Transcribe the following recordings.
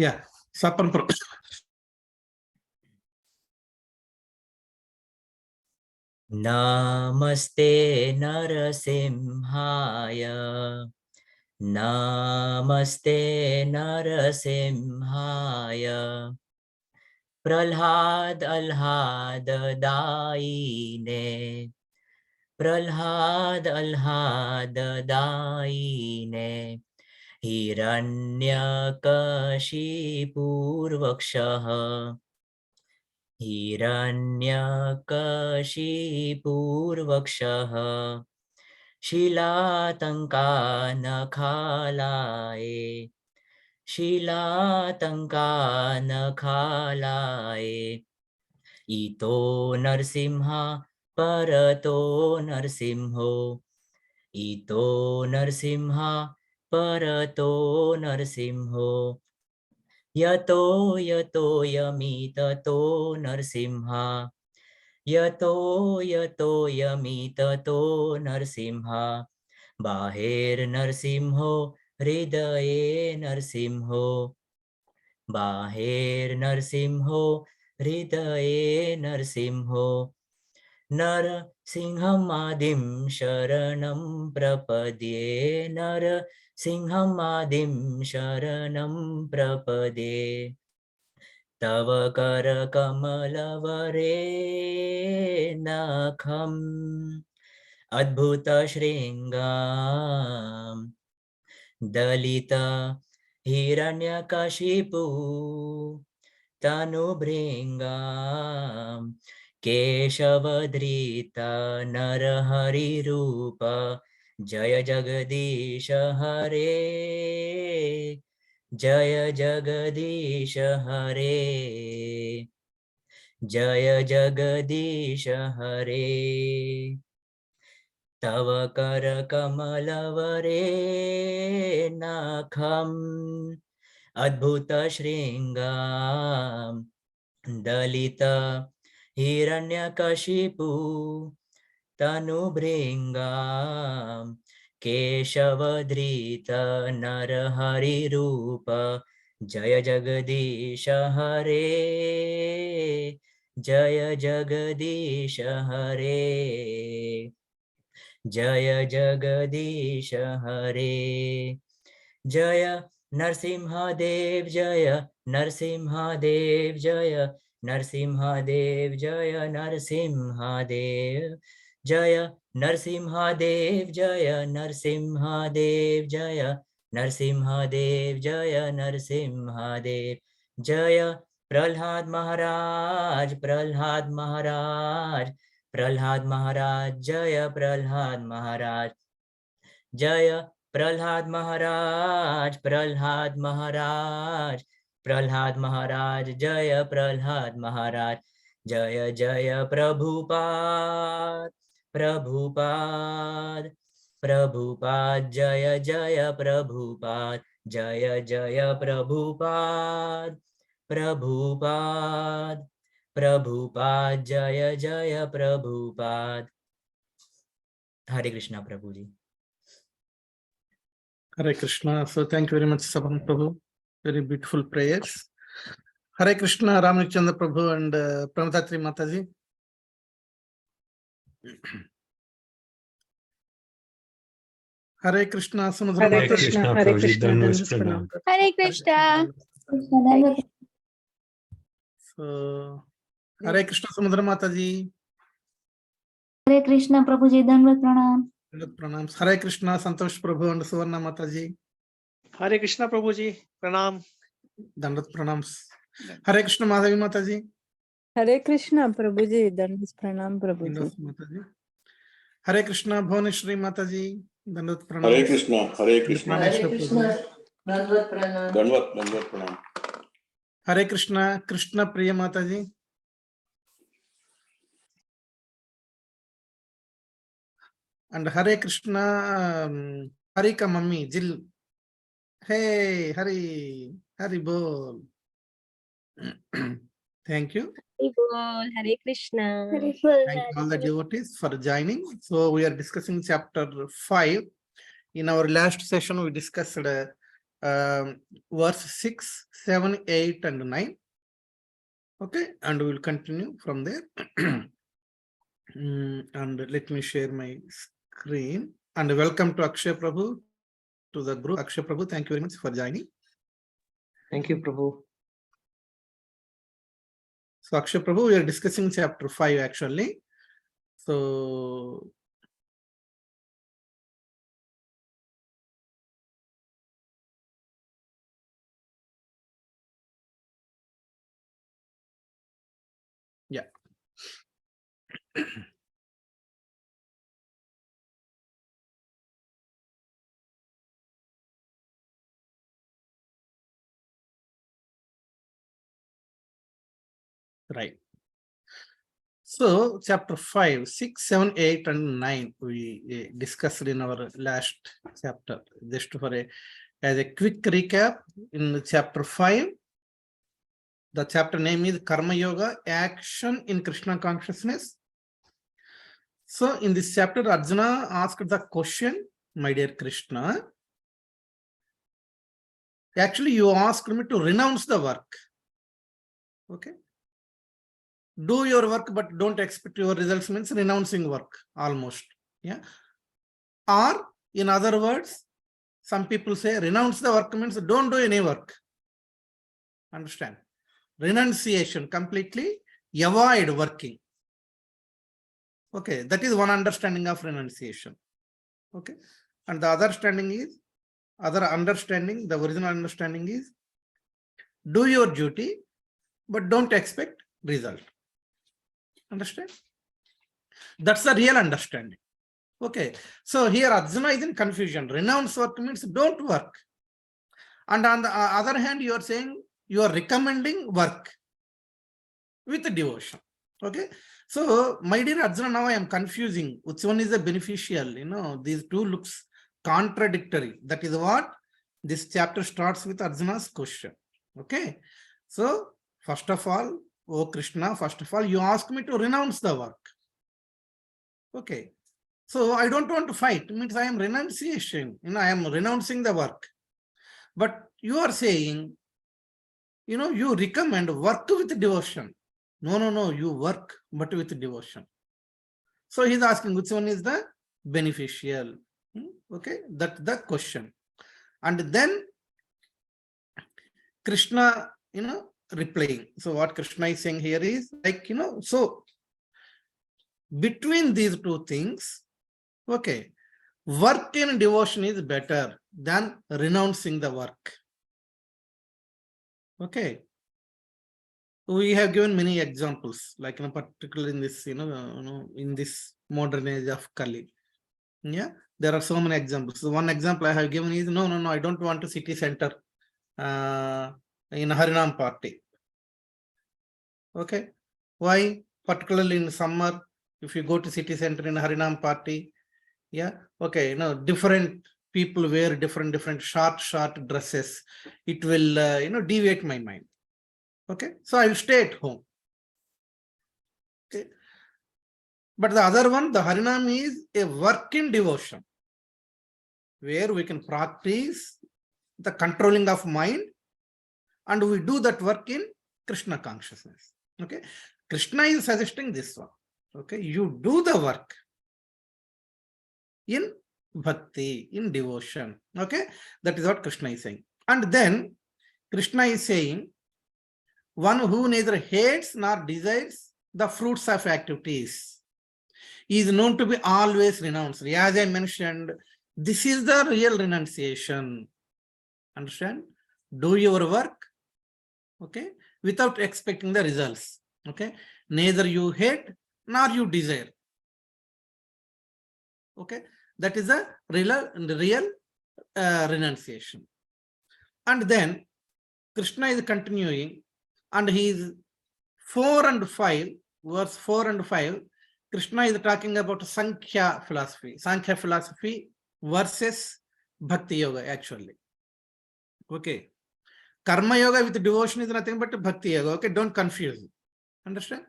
Yeah, Sapan Prabhu. Namaste Narasimhaya. Namaste Narasimhaya. Pralhad Alhad Daine. Pralhad Alhad Daine. Hiranyakashipurvakshaha. Hiranyakashipurvakshaha. Shilatankanakalaye. Shilatankanakalaye. Ito Narsimha Parato Narsimho. Ito Narsimha Parato Narsimho. Yato yato yamitato Narsimha. Yato yato yamitato Narsimha. Bahir Narsimho Hridaye Narsimho. Bahir Narsimho Hridaye Narsimho. Nar Singhamadim Sharanam Prapadye. Nar Singhamadim Sharanam Prapadye. Tava Kara Kamalavare Nakham Adbhuta Shringam Dalita Hiranyakashipu Tanubringam Keshavadrita Narahari Rupa Jaya Jagadisha Hare. Jaya Jagadisha Hare. Jaya Jagadisha Hare. Tava Kara Kamalavare Nakham Adbhuta Shringam Dalita Hiranyakashipu Tanubringam Keshavadrita Narahari Rupa Jaya Jagadisha Hare. Jaya Jagadisha Hare. Jaya Jagadisha Hare. Jaya Narsimha Dev Jaya Narsimha Dev Jaya Narsimha Dev Jaya Narsimha Dev Jaya Narsimha Dev Jaya Narsimha Dev Jaya Narsimha Dev Jaya Narsimha Dev Jaya Pralhad Maharaj Pralhad Maharaj Pralhad Maharaj Jaya Pralhad Maharaj Jaya Pralhad Maharaj Pralhad Maharaj Pralhad Maharaj Jaya Pralhad Maharaj Jaya Jaya Prabhupada Prabhupada Prabhupada Jaya Jaya Prabhupada Jaya Jaya Prabhupada Prabhupada Prabhupada Jaya Jaya Prabhupada. Hare Krishna Prabhuji. Hare Krishna. So thank you very much, Sapan Prabhu. Very beautiful prayers. Hare Krishna, Ramachandra Prabhu and Pramatatri Mataji. Hare Krishna, Samudra Hare Mataji. Krishna, Hare Krishna, Hare Krishna. So, Hare Krishna, Samudra Mataji. Hare Krishna, Prabhuji, Dandavat Pranam. Pranams. Hare Krishna, Santosh Prabhu and Suvarna Mataji. Hare Krishna, Prabhuji, Pranam. Dandavat Pranams. Hare Krishna, Madhavi Mataji. Hare Krishna, Prabhuji, Dandavat Pranam, Prabhuji. Dandavat Mataji. Hare Krishna, Bhuvneshwari Mataji. Dandavat Pranams. Hare Krishna, Hare Krishna. Hare Krishna, Dandavat Pranam. Hare Krishna, Krishna Priya Mataji. And Hare Krishna, Harika Mummy, Jill. Hey, Hari Bol. Thank you. Hare Krishna. Thank you all the devotees for joining. So we are discussing chapter 5. In our last session, we discussed verse 6, 7, 8, and 9. Okay, and we will continue from there. And let me share my screen. And welcome to Akshay Prabhu, to the group. Akshay Prabhu, thank you very much for joining. Thank you, Prabhu. So Akshay Prabhu, we are discussing chapter 5 actually. So yeah. Right. So chapter 5, 6, 7, 8, and 9 we discussed in our last chapter. Just for as a quick recap, in chapter 5, the chapter name is Karma Yoga, Action in Krishna Consciousness. So in this chapter, Arjuna asked the question, my dear Krishna, actually you asked me to renounce the work. Okay. Do your work, but don't expect your results, means renouncing work almost. Yeah. Or in other words, some people say renounce the work means don't do any work. Understand? Renunciation, completely avoid working. Okay, that is one understanding of renunciation. Okay, and the other understanding, the original understanding is do your duty, but don't expect result. Understand? That's the real understanding. Okay, so here Arjuna is in confusion. Renounce work means don't work. And on the other hand, you are saying you are recommending work with devotion. Okay, so my dear Arjuna, now I am confusing which one is the beneficial. These two looks contradictory. That is what this chapter starts with Arjuna's question. Okay, so first of all, oh Krishna, first of all, you ask me to renounce the work. Okay, so I don't want to fight. It means I am renunciation. I am renouncing the work. But you are saying, you recommend work with devotion. No, you work, but with devotion. So he's asking which one is the beneficial. Okay, that's the question. And then Krishna, replying. So what Krishna is saying here is like, so between these two things, okay, work in devotion is better than renouncing the work. Okay. We have given many examples, like particularly in this, in this modern age of Kali. Yeah, there are so many examples. So one example I have given is no, I don't want to city center in Harinam party. Okay, why? Particularly in summer, if you go to city center in Harinam party, yeah, okay, different people wear different short dresses. It will deviate my mind. Okay, so I will stay at home. Okay, but the other one, the Harinam, is a work in devotion, where we can practice the controlling of mind, and we do that work in Krishna consciousness. Okay, Krishna is suggesting this one. Okay, you do the work in bhakti, in devotion. Okay, that is what Krishna is saying. And then Krishna is saying, one who neither hates nor desires the fruits of activities is known to be always renounced. As I mentioned, this is the real renunciation. Understand? Do your work, okay, without expecting the results. Okay, neither you hate nor you desire. Okay, that is a real renunciation. And then Krishna is continuing, and he is 4 and 5, verse 4 and 5, Krishna is talking about Sankhya philosophy versus Bhakti Yoga actually. Okay, Karma Yoga with devotion is nothing but Bhakti Yoga. Okay, don't confuse. Understand?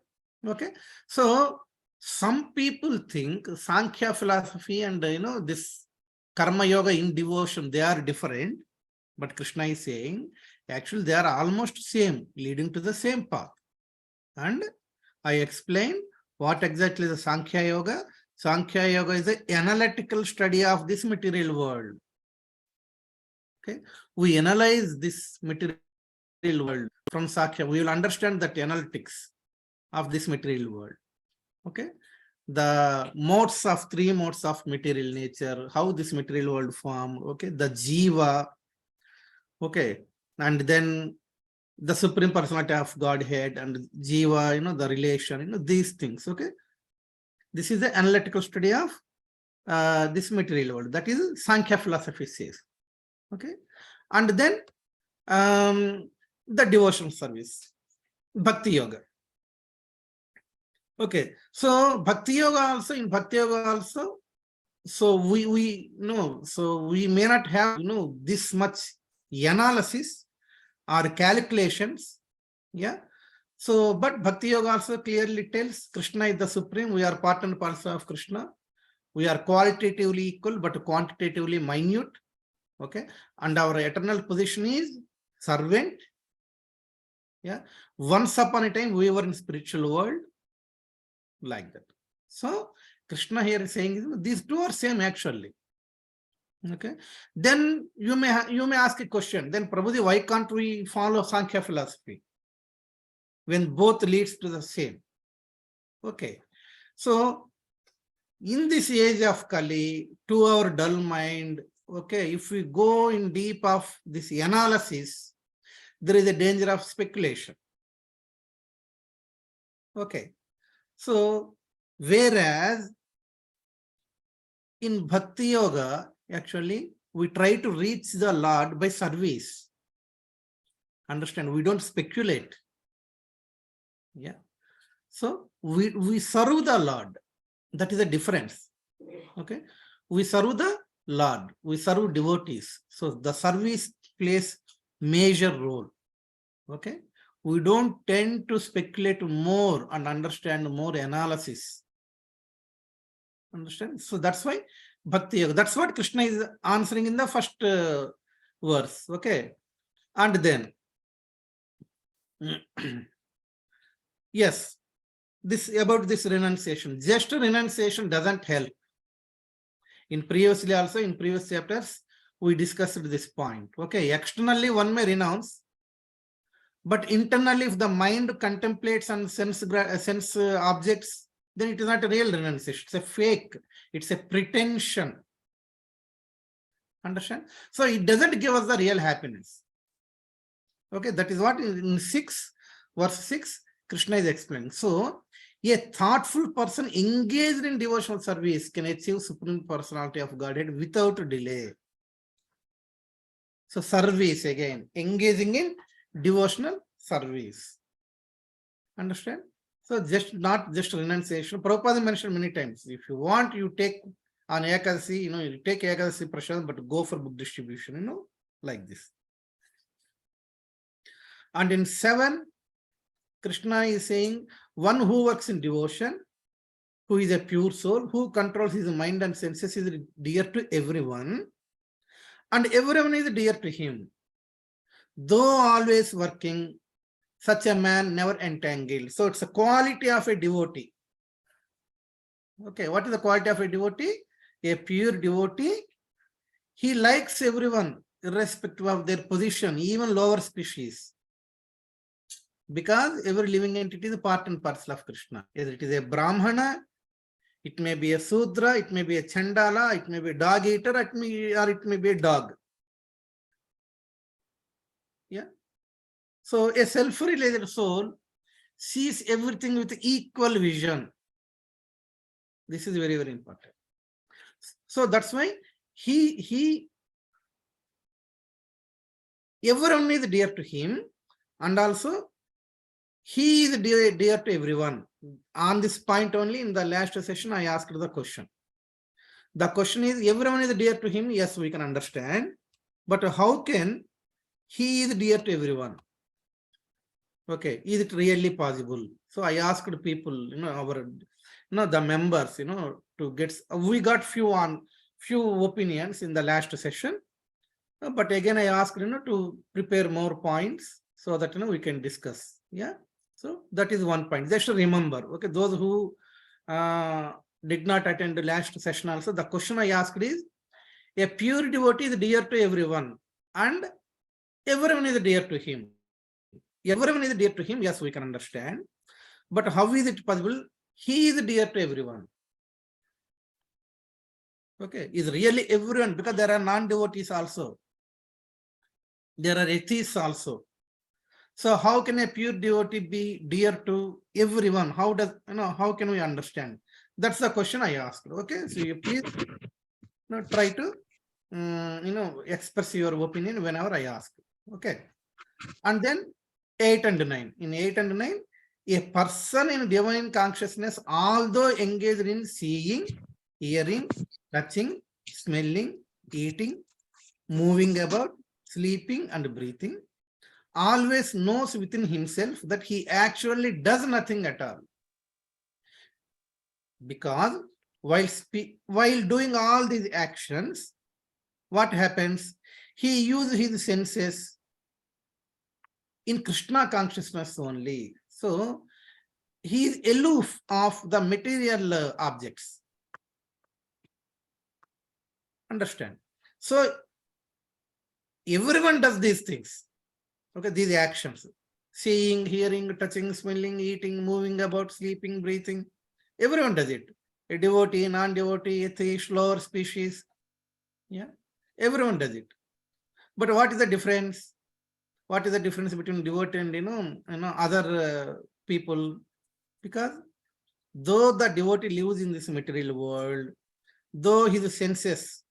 Okay, so some people think Sankhya philosophy and this Karma Yoga in devotion, they are different. But Krishna is saying, actually, they are almost same, leading to the same path. And I explained what exactly is the Sankhya Yoga. Sankhya Yoga is the analytical study of this material world. Okay, we analyze this material world from Sankhya. We will understand that analytics of this material world. Okay, the modes of three modes of material nature, how this material world formed. Okay, the Jiva. Okay, and then the Supreme Personality of Godhead and Jiva, the relation, these things. Okay, this is the analytical study of this material world. That is Sankhya philosophy says. Okay, and then the devotional service, Bhakti Yoga. Okay, so Bhakti Yoga also, in Bhakti Yoga also, so we know, so we may not have, this much analysis or calculations. Yeah. So, but Bhakti Yoga also clearly tells Krishna is the supreme. We are part and parcel of Krishna. We are qualitatively equal, but quantitatively minute. Okay. And our eternal position is servant. Yeah. Once upon a time, we were in spiritual world like that. So, Krishna here is saying these two are same actually. Okay. Then you may ask a question. Then Prabhuji, why can't we follow Sankhya philosophy when both leads to the same? Okay. So in this age of Kali, to our dull mind, okay, if we go in deep of this analysis, there is a danger of speculation. Okay. So whereas in Bhakti Yoga, actually, we try to reach the Lord by service. Understand? We don't speculate. Yeah. So we serve the Lord. That is the difference. Okay. We serve the Lord. We serve devotees. So the service plays major role. Okay. We don't tend to speculate more and understand more analysis. Understand? So that's why Bhakti Yoga. That's what Krishna is answering in the first verse. Okay. And then, yes, this about this renunciation. Just renunciation doesn't help. In previous chapters, we discussed this point. Okay. Externally, one may renounce, but internally, if the mind contemplates on sense objects, then it is not a real renunciation. It's a fake. It's a pretension. Understand? So it doesn't give us the real happiness. Okay, that is what in verse 6, Krishna is explaining. So a thoughtful person engaged in devotional service can achieve Supreme Personality of Godhead without delay. So service again, engaging in devotional service. Understand? So not just renunciation. Prabhupada mentioned many times, if you want, you take on Ekadasi, you take Ekadasi prashad, but go for book distribution, like this. And in 7, Krishna is saying, one who works in devotion, who is a pure soul, who controls his mind and senses, is dear to everyone, and everyone is dear to him. Though always working, such a man never entangled. So it's a quality of a devotee. Okay, what is the quality of a devotee? A pure devotee. He likes everyone, irrespective of their position, even lower species. Because every living entity is a part and parcel of Krishna. Either it is a Brahmana, it may be a Sudra, it may be a Chandala, it may be a dog eater, or it may be a dog. Yeah. So a self-realized soul sees everything with equal vision. This is very, very important. So that's why everyone is dear to him, and also he is dear to everyone. On this point only, in the last session, I asked the question. The question is, everyone is dear to him. Yes, we can understand. But how can he is dear to everyone? Okay, is it really possible? So I asked people, the members, to get. We got few opinions in the last session. But again, I asked, to prepare more points so that, we can discuss. Yeah. So that is one point. Just remember, okay, those who did not attend the last session also, the question I asked is, a pure devotee is dear to everyone and everyone is dear to him. Everyone is dear to him. Yes, we can understand. But how is it possible? He is dear to everyone. Okay, is really everyone, because there are non-devotees also. There are atheists also. So how can a pure devotee be dear to everyone? How does, how can we understand? That's the question I asked. Okay, so you please try to, express your opinion whenever I ask. Okay. And then 8 and 9. In 8 and 9, a person in divine consciousness, although engaged in seeing, hearing, touching, smelling, eating, moving about, sleeping, and breathing, always knows within himself that he actually does nothing at all. Because while doing all these actions, what happens? He uses his senses in Krishna consciousness only. So he is aloof of the material objects. Understand? So everyone does these things. Okay, these actions. Seeing, hearing, touching, smelling, eating, moving about, sleeping, breathing. Everyone does it. A devotee, non-devotee, atheist, lower species. Yeah, everyone does it. But what is the difference? What is the difference between devotee and other people? Because though the devotee lives in this material world, though his senses,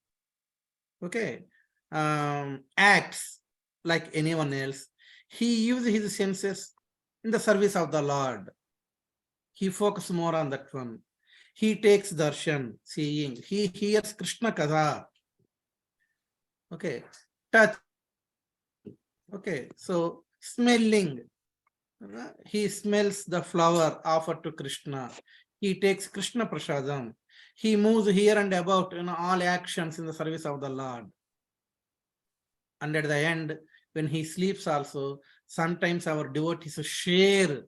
okay, acts like anyone else, he uses his senses in the service of the Lord. He focuses more on that one. He takes darshan, seeing. He hears Krishna Katha. Okay, touch. Okay, so smelling. He smells the flower offered to Krishna. He takes Krishna Prasadam. He moves here and about, all actions in the service of the Lord. And at the end, when he sleeps also, sometimes our devotees share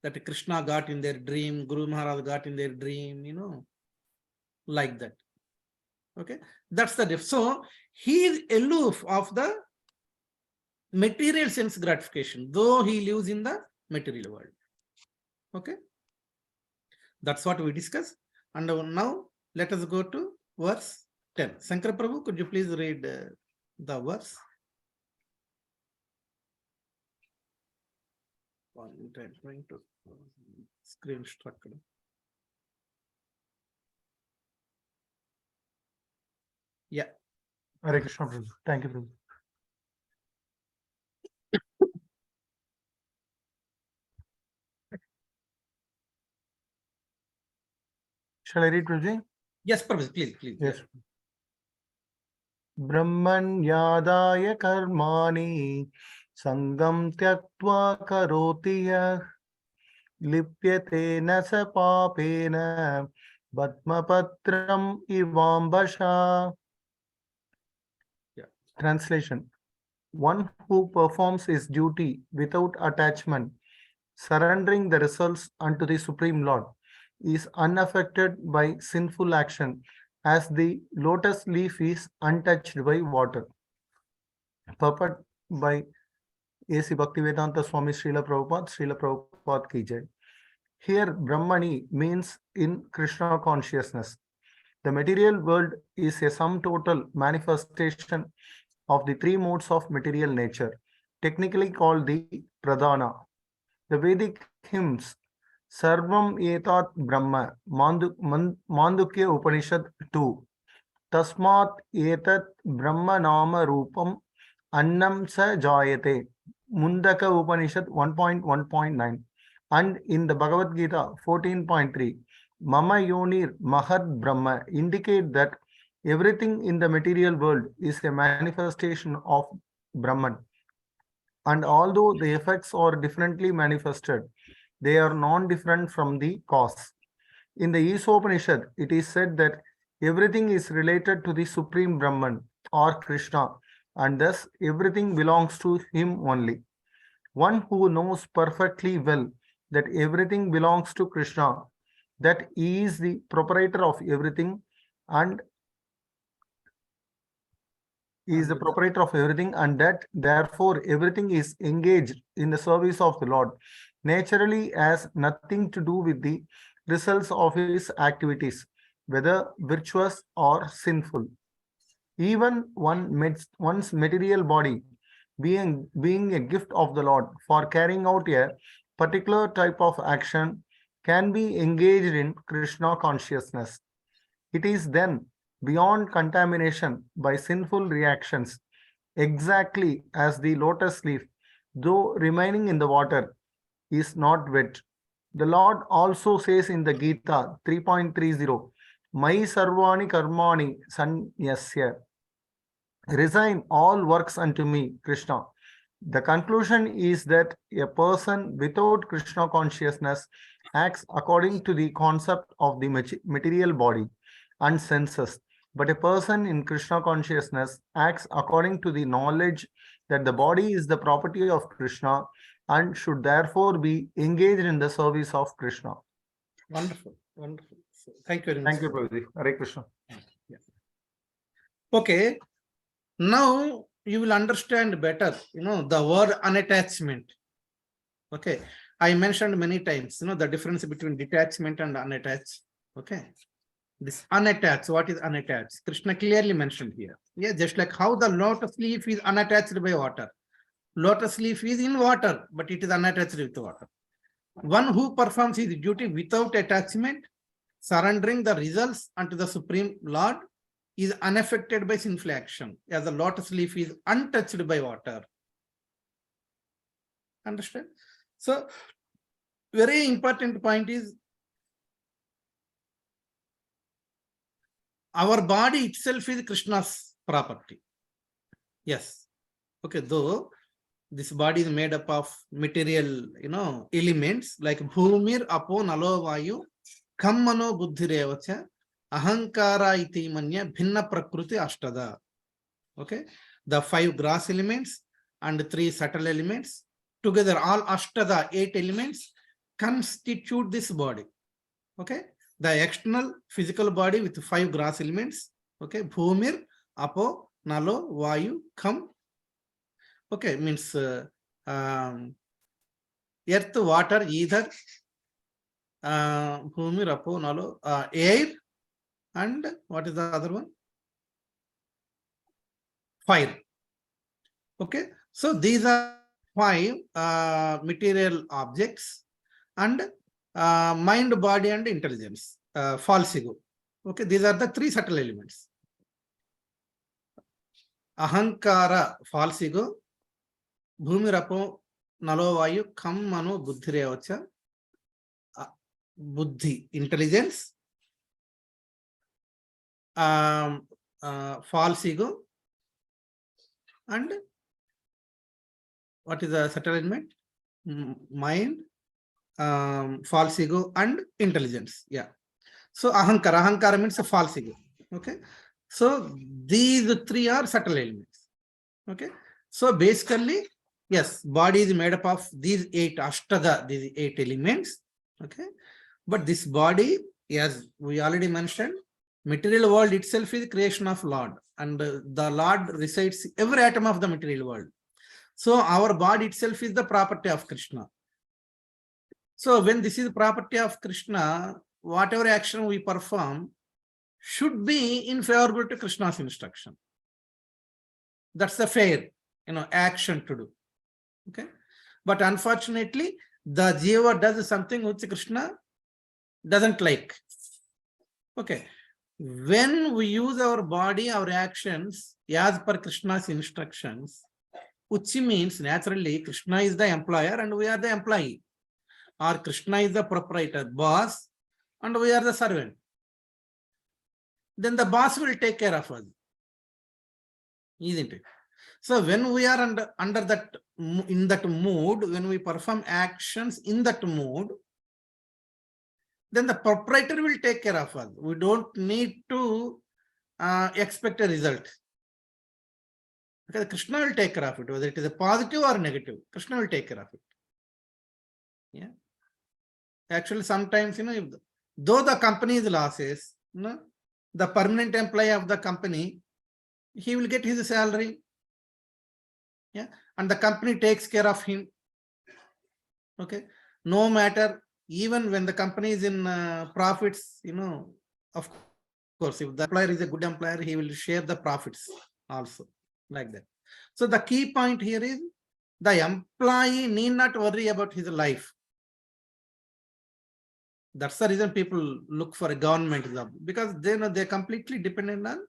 that Krishna got in their dream, Guru Maharaj got in their dream, like that. Okay, that's the difference. So he is aloof of the material sense gratification, though he lives in the material world. Okay, that's what we discussed. And now let us go to verse 10. Shankar Prabhu, could you please read the verse? I'm trying to screen structure. Yeah. Hare Krishna, Prabhu. Thank you, Prabhu. Shall I read, Prabhuji? Yes, Prabhu, please. Yes. Brahmanyadaya karmani sangam tyaktva karoti yah lipyate na sa papena batmapatram ivambasha. Yeah. Translation. One who performs his duty without attachment, surrendering the results unto the Supreme Lord, is unaffected by sinful action, as the lotus leaf is untouched by water. Purport by A.C. Bhaktivedanta Swami Srila Prabhupada ki jai. Here, Brahmani means in Krishna consciousness. The material world is a sum total manifestation of the three modes of material nature, technically called the Pradhana. The Vedic hymns Sarvam Etat Brahma, Mandukya Upanishad 2, Tasmat Etat Brahma Nama Rupam Annam Sa Jayate, Mundaka Upanishad 1.1.9, and in the Bhagavad Gita 14.3, Mama Yonir Mahad Brahma indicate that everything in the material world is a manifestation of Brahman. And although the effects are differently manifested, they are non-different from the cause. In the Upanishad, it is said that everything is related to the Supreme Brahman or Krishna, and thus everything belongs to him only. One who knows perfectly well that everything belongs to Krishna, that he is the proprietor of everything and and that therefore everything is engaged in the service of the Lord, naturally has nothing to do with the results of his activities, whether virtuous or sinful. Even one's material body being a gift of the Lord for carrying out a particular type of action can be engaged in Krishna consciousness. It is then beyond contamination by sinful reactions, exactly as the lotus leaf, though remaining in the water, is not wet. The Lord also says in the Gita 3.30, Mai Sarvani Karmani Sanyasya. Resign all works unto me, Krishna. The conclusion is that a person without Krishna consciousness acts according to the concept of the material body and senses, but a person in Krishna consciousness acts according to the knowledge that the body is the property of Krishna and should therefore be engaged in the service of Krishna. Wonderful, wonderful. So, thank you very much. Thank you, Prabhuji. Hare Krishna. Yeah. Okay. Now you will understand better, the word unattachment. Okay. I mentioned many times, the difference between detachment and unattached. Okay. This unattached, what is unattached? Krishna clearly mentioned here. Yeah, just like how the lotus leaf is unattached by water. Lotus leaf is in water, but it is unattached with water. One who performs his duty without attachment, surrendering the results unto the Supreme Lord, is unaffected by sinful action, as the lotus leaf is untouched by water. Understand? So, very important point is our body itself is Krishna's property. Yes. Okay, though this body is made up of material, elements like Bhumir, Apo, Nalo, Vayu, Kammano, Buddhirevacha, Ahankara iti manya bhinna prakruti ashtada. Okay, the 5 gross elements and 3 subtle elements together, all ashtada, 8 elements constitute this body. Okay, the external physical body with 5 gross elements. Okay, Bhumir, Apo, Nalo, Vayu, Kam. Okay, means earth, water, ether, Bhumir, Apo, Nalo, air, and what is the other one? Fire. Okay, so these are 5 material objects and mind, body, and intelligence, false ego. Okay, these are the 3 subtle elements. Ahankara, false ego, Bhumirapo, Nalo, Vayu, Kam, Mano, Buddhirevacha, Buddhi, intelligence, false ego, and what is the subtle element? Mind, false ego, and intelligence. Yeah. So ahankara means a false ego. Okay. So these 3 are subtle elements. Okay. So basically, yes, body is made up of these 8 ashtada, these 8 elements. Okay. But this body, as we already mentioned, material world itself is creation of Lord, and the Lord resides every atom of the material world. So our body itself is the property of Krishna. So when this is the property of Krishna, whatever action we perform should be in favorable to Krishna's instruction. That's the fair, action to do. Okay. But unfortunately, the Jiva does something which Krishna doesn't like. Okay. When we use our body, our actions, as per Krishna's instructions, which means naturally Krishna is the employer and we are the employee, or Krishna is the proprietor, boss, and we are the servant. Then the boss will take care of us, isn't it? So when we are under that, in that mood, when we perform actions in that mood, then the proprietor will take care of us. We don't need to expect a result. Okay, Krishna will take care of it, whether it is a positive or negative. Krishna will take care of it. Yeah. Actually, sometimes, though the company's losses, the permanent employee of the company, he will get his salary. Yeah. And the company takes care of him. Okay. No matter, even when the company is in profits, of course, if the employer is a good employer, he will share the profits also, like that. So the key point here is the employee need not worry about his life. That's the reason people look for a government job, because they know they're completely dependent on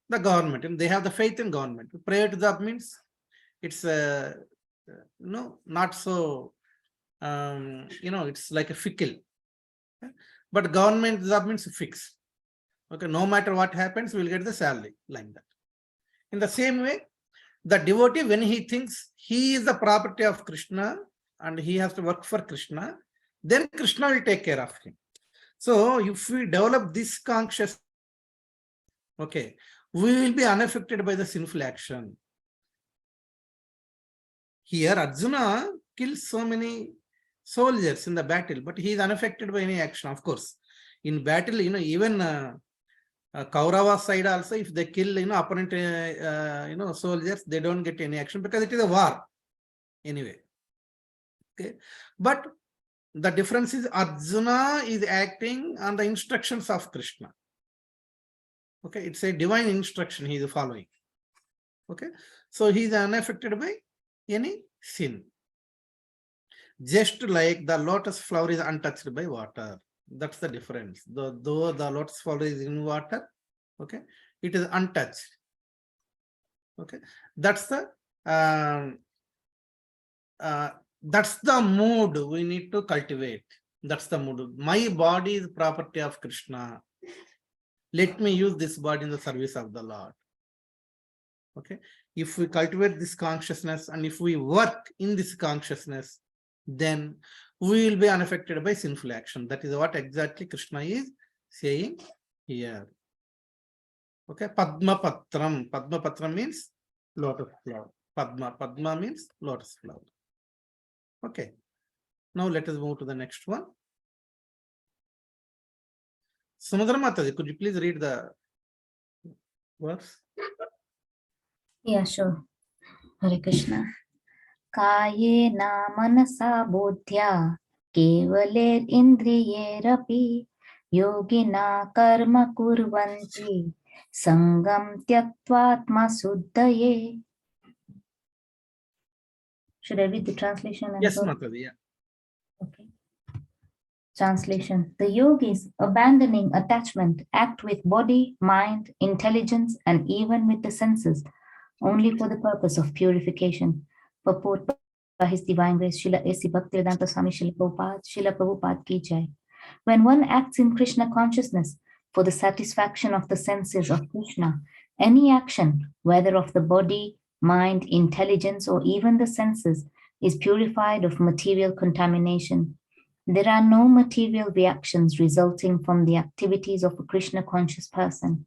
the government and they have the faith in government. Private job means it's not so it's like a fickle. Okay? But government job means fixed. Okay, no matter what happens, we'll get the salary, like that. In the same way, the devotee, when he thinks he is the property of Krishna and he has to work for Krishna, then Krishna will take care of him. So if we develop this consciousness, okay, we will be unaffected by the sinful action. Here, Arjuna kills so many soldiers in the battle, but he is unaffected by any action. Of course, in battle, even Kaurava side also, if they kill, opponent, soldiers, they don't get any action because it is a war anyway. Okay, but the difference is Arjuna is acting on the instructions of Krishna. Okay, it's a divine instruction he is following. Okay, so he is unaffected by any sin. Just like the lotus flower is untouched by water. That's the difference. Though the lotus flower is in water, okay, it is untouched. Okay, that's the mood we need to cultivate. That's the mood. My body is property of Krishna. Let me use this body in the service of the Lord. Okay, if we cultivate this consciousness and if we work in this consciousness, then we will be unaffected by sinful action. That is what exactly Krishna is saying here. Okay, Padma Patram. Padma Patram means lotus flower. Padma means lotus flower. Okay, now let us move to the next one. Sumudra Mataji, could you please read the verse? Yeah, sure. Hare Krishna. Kayena manasa bodhya kevaler indriyerapi yogina karma kurvanti sangam tyaktvatma suddhaye. Should I read the translation? Yes, Mataji. Yeah. Okay. Translation. The yogis, abandoning attachment, act with body, mind, intelligence, and even with the senses, only for the purpose of purification. Purport by His Divine Grace, Srila A.C. Bhaktivedanta Swami Srila Prabhupada Ki Jai. When one acts in Krishna consciousness for the satisfaction of the senses of Krishna, any action, whether of the body, mind, intelligence, or even the senses, is purified of material contamination. There are no material reactions resulting from the activities of a Krishna conscious person.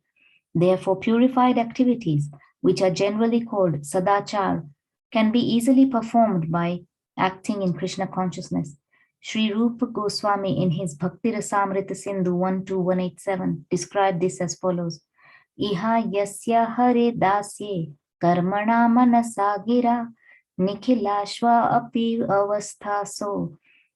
Therefore, purified activities, which are generally called sadachar, can be easily performed by acting in Krishna consciousness. Sri Rupa Goswami in his Bhakti Rasamrita Sindhu 12187 described this as follows. Iha yasya hare dasye karmana manasagira nikhilashva api avasthaso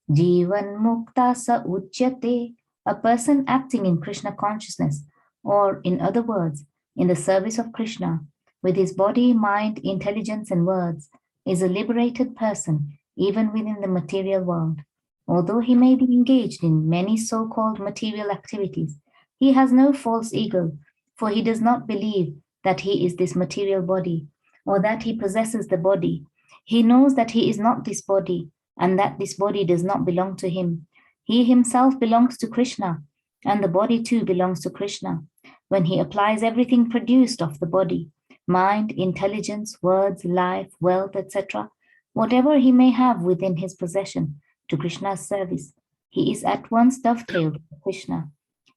jivan mukta sa uchyate. A person acting in Krishna consciousness, or in other words, in the service of Krishna, with his body, mind, intelligence, and words, is a liberated person, even within the material world. Although he may be engaged in many so-called material activities, he has no false ego, for he does not believe that he is this material body, or that he possesses the body. He knows that he is not this body, and that this body does not belong to him. He himself belongs to Krishna, and the body too belongs to Krishna. When he applies everything produced of the body, mind, intelligence, words, life, wealth, etc., whatever he may have within his possession, to Krishna's service, he is at once dovetailed with Krishna.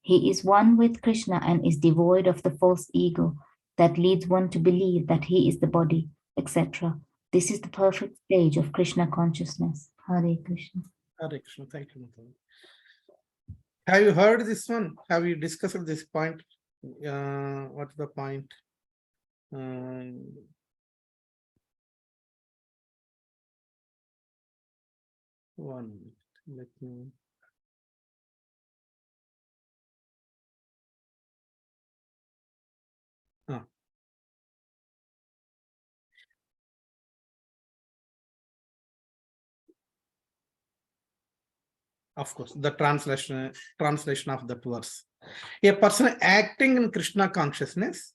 He is one with Krishna and is devoid of the false ego that leads one to believe that he is the body etc. This is the perfect stage of Krishna consciousness. Hare Krishna. Hare Krishna. Thank you, Mataji. Have you heard this one? Have you discussed this point? What's the point? One minute. Let me. Of course, the translation of that verse. A person acting in Krishna consciousness,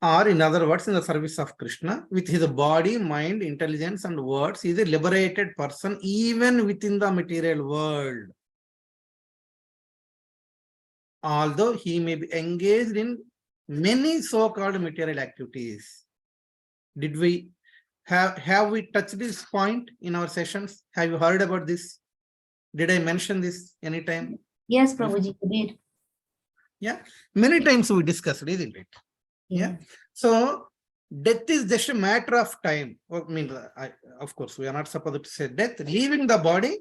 or in other words, in the service of Krishna, with his body, mind, intelligence, and words, is a liberated person even within the material world. Although he may be engaged in many so-called material activities. Did we have we touched this point in our sessions? Have you heard about this? Did I mention this anytime? Yes, Prabhuji, you did. Yeah, many times we discussed, isn't it? Yeah. So death is just a matter of time. I mean, of course, we are not supposed to say death. Leaving the body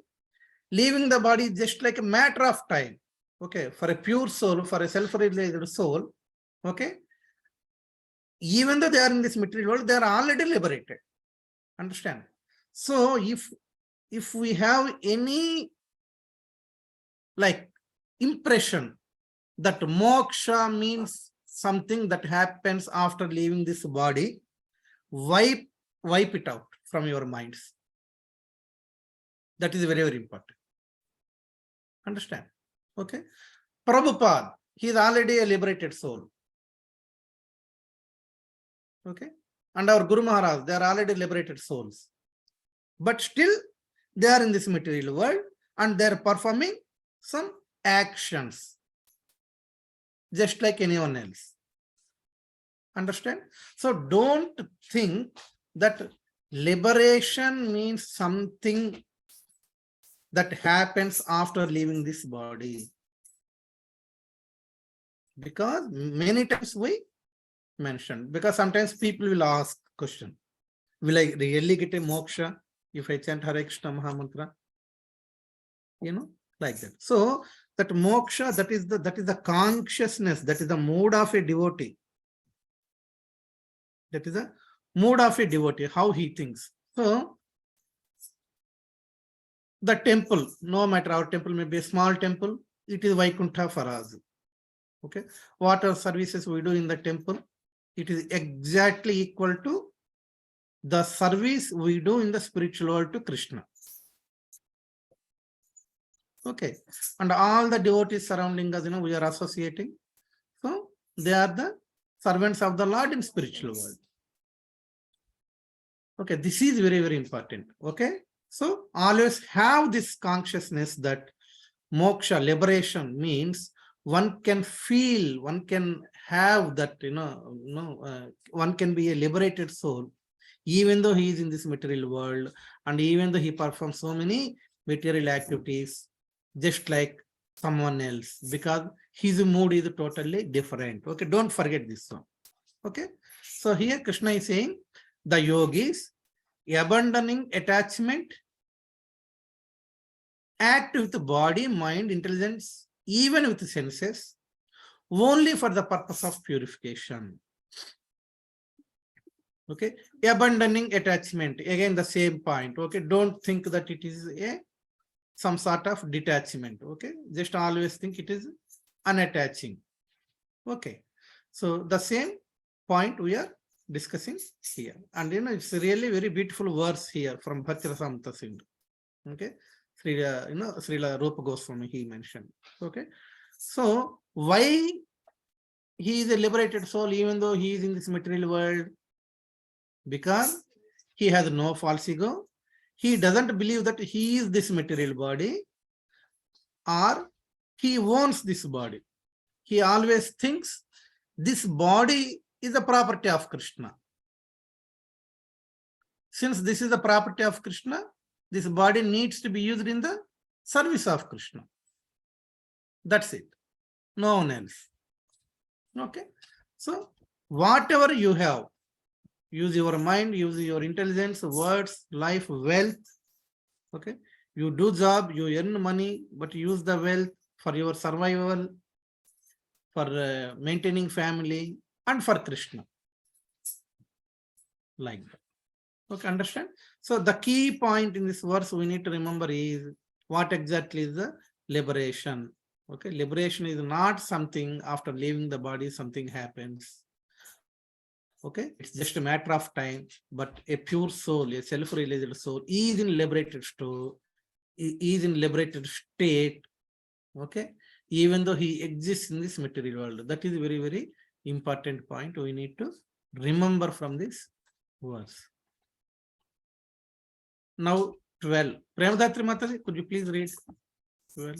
is just like a matter of time. Okay, for a pure soul, for a self-realized soul, okay, even though they are in this material world, they are already liberated. Understand? So if we have any like impression that moksha means something that happens after leaving this body, wipe it out from your minds. That is very, very important. Understand? Okay. Prabhupada, he is already a liberated soul. Okay. And our Guru Maharaj, they are already liberated souls. But still, they are in this material world and they are performing some actions, just like anyone else. Understand? So don't think that liberation means something that happens after leaving this body. Because many times we mentioned, because sometimes people will ask question, will I really get a moksha if I chant Hare Krishna Mahamantra? You know, like that. So that moksha, that is the consciousness, that is the mood of a devotee. That is the mood of a devotee, how he thinks. So the temple, no matter our temple may be a small temple, it is Vaikuntha for us. Okay, what are services we do in the temple? It is exactly equal to the service we do in the spiritual world to Krishna. Okay, and all the devotees surrounding us, we are associating. So they are the servants of the Lord in spiritual world. Okay, this is very, very important. Okay, so always have this consciousness that moksha, liberation means one can feel, one can have that, one can be a liberated soul, even though he is in this material world, and even though he performs so many material activities, just like someone else, because his mood is totally different. Okay, don't forget this one. Okay, so here Krishna is saying the yogis abandoning attachment, act with the body, mind, intelligence, even with the senses, only for the purpose of purification. Okay, abandoning attachment, again the same point. Okay, don't think that it is some sort of detachment. Okay, just always think it is unattaching. Okay, so the same point we are discussing here, and it's really very beautiful verse here from Bhakti Rasamrita Sindhu. Okay, Srila Rupa Goswami he mentioned. Okay, so why he is a liberated soul even though he is in this material world? Because he has no false ego. He doesn't believe that he is this material body or he owns this body. He always thinks this body is a property of Krishna. Since this is the property of Krishna, this body needs to be used in the service of Krishna. That's it. No one else. Okay. So whatever you have, Use your mind, use your intelligence, words, life, wealth. Okay. You do job, you earn money, but use the wealth for your survival, for maintaining family, and for Krishna. Like that. Okay, understand? So the key point in this verse we need to remember is what exactly is the liberation. Okay, liberation is not something after leaving the body, something happens. Okay, it's just a matter of time, but a pure soul, a self-realized soul is in liberated state. Okay, even though he exists in this material world. That is a very, very important point we need to remember from this verse. Now 12. Premadatri Mataji, could you please read 12?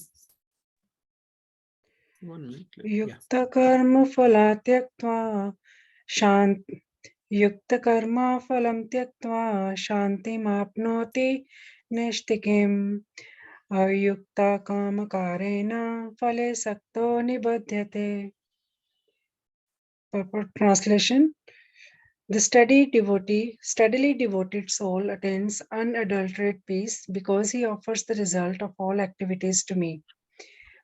1 minute. Yeah. युक्तकर्म फला त्यक्त्वा शान्त युक्तकर्म फलं त्यक्त्वा शान्तिमाप्नोति नैष्ठिकीम् अयुक्तकामकारेण फले सक्तो निबध्यते. Purport translation. The steadily devoted soul attains unadulterated peace because he offers the result of all activities to me.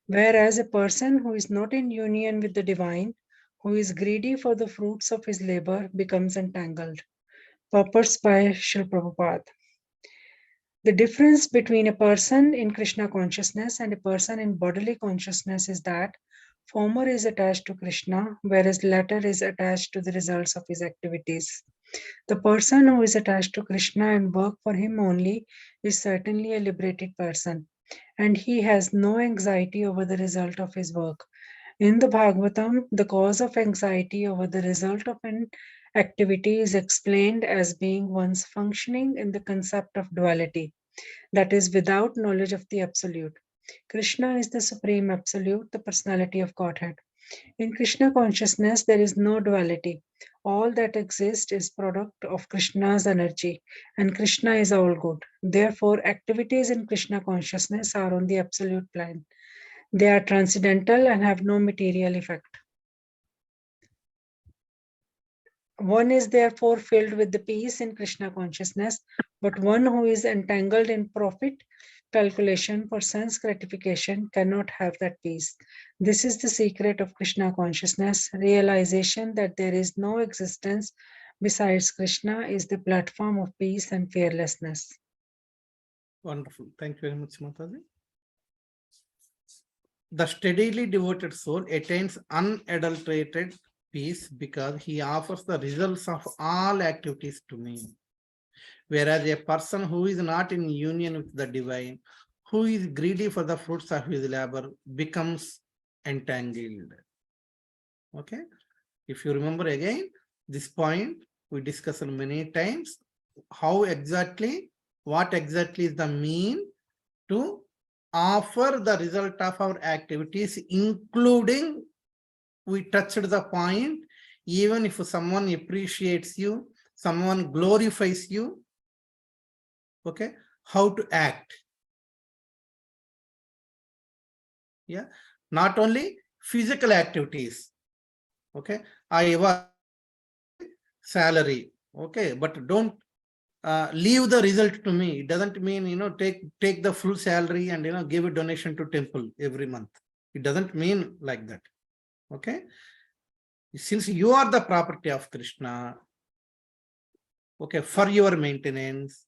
Whereas a person who is not in union with the divine, who is greedy for the fruits of his labor, becomes entangled. Purports by Srila Prabhupada. The difference between a person in Krishna consciousness and a person in bodily consciousness is that former is attached to Krishna, whereas latter is attached to the results of his activities. The person who is attached to Krishna and work for him only is certainly a liberated person, and he has no anxiety over the result of his work. In the Bhagavatam, the cause of anxiety over the result of an activity is explained as being one's functioning in the concept of duality, that is, without knowledge of the Absolute. Krishna is the Supreme Absolute, the personality of Godhead. In Krishna consciousness, there is no duality. All that exists is product of Krishna's energy, and Krishna is all good. Therefore, activities in Krishna consciousness are on the absolute plane. They are transcendental and have no material effect. One is therefore filled with the peace in Krishna consciousness, but one who is entangled in profit calculation for sense gratification cannot have that peace. This is the secret of Krishna consciousness. Realization that there is no existence besides Krishna is the platform of peace and fearlessness. Wonderful. Thank you very much, Mataji. The steadily devoted soul attains unadulterated peace because he offers the results of all activities to me. Whereas a person who is not in union with the divine, who is greedy for the fruits of his labor, becomes entangled. Okay. If you remember again, this point we discussed many times, what exactly is the mean to offer the result of our activities, including we touched the point, even if someone appreciates you, someone glorifies you, okay, how to act. Yeah, not only physical activities. Okay, I was salary. Okay, but don't leave the result to me. It doesn't mean take the full salary and give a donation to temple every month. It doesn't mean like that. Okay, since you are the property of Krishna, okay, for your maintenance,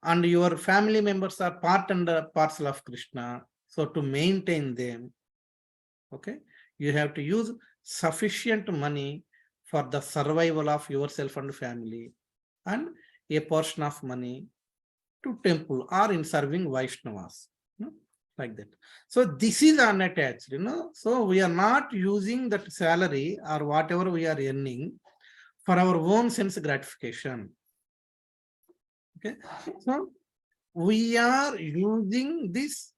and your family members are part and parcel of Krishna, so to maintain them, okay, you have to use sufficient money for the survival of yourself and family, and a portion of money to temple or in serving Vaishnavas, like that. So this is unattached, so we are not using that salary or whatever we are earning for our own sense gratification. Okay, so we are using this